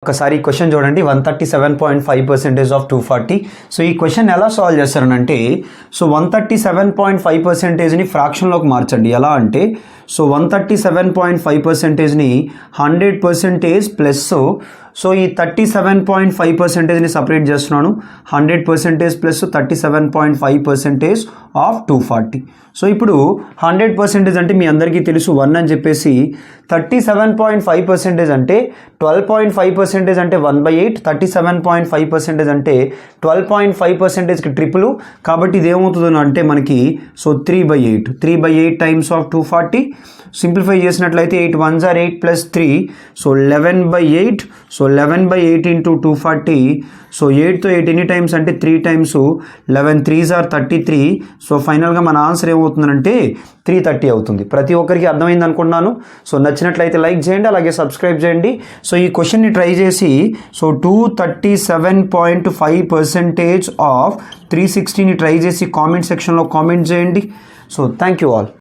ఒక్కసారి ఈ క్వశ్చన్ చూడండి. 137.5% ఆఫ్ 240. సో ఈ క్వశ్చన్ ఎలా సాల్వ్ చేస్తారనంటే, సో 137.5%ని ఫ్రాక్షన్లోకి మార్చండి. ఎలా అంటే, సో 137.5%ని 100% ప్లస్, సో ఈ 37.5%ని సపరేట్ చేస్తున్నాను. 100% ప్లస్ 37.5% ఆఫ్ 240. సో ఇప్పుడు 100% అంటే మీ అందరికీ తెలుసు 1 అని చెప్పేసి, 37.5% అంటే 12.5% అంటే 1/8, 37.5% అంటే 12.5%కి ట్రిపుల్. కాబట్టి ఇది ఏమవుతుందో అంటే మనకి సో 3/8 టైమ్స్ ఆఫ్ 240. సింప్లిఫై చేసినట్లయితే 8 1s are 8 plus 3, so 11/8. So 11/8 into 240. So 8తో 8 ఎన్ని టైమ్స్ అంటే 3 టైమ్స్, 11 3s are 33. సో ఫైనల్గా మన ఆన్సర్ ఏమవుతుందంటే 330 అవుతుంది. ప్రతి ఒక్కరికి అర్థమైంది అనుకుంటున్నాను. సో నచ్చినట్లయితే లైక్ చేయండి, అలాగే సబ్స్క్రైబ్ చేయండి. సో ఈ క్వశ్చన్ని ట్రై చేసి సో 237.5% ఆఫ్ 360ని ట్రై చేసి కామెంట్ సెక్షన్లో కామెంట్ చేయండి. So thank you all.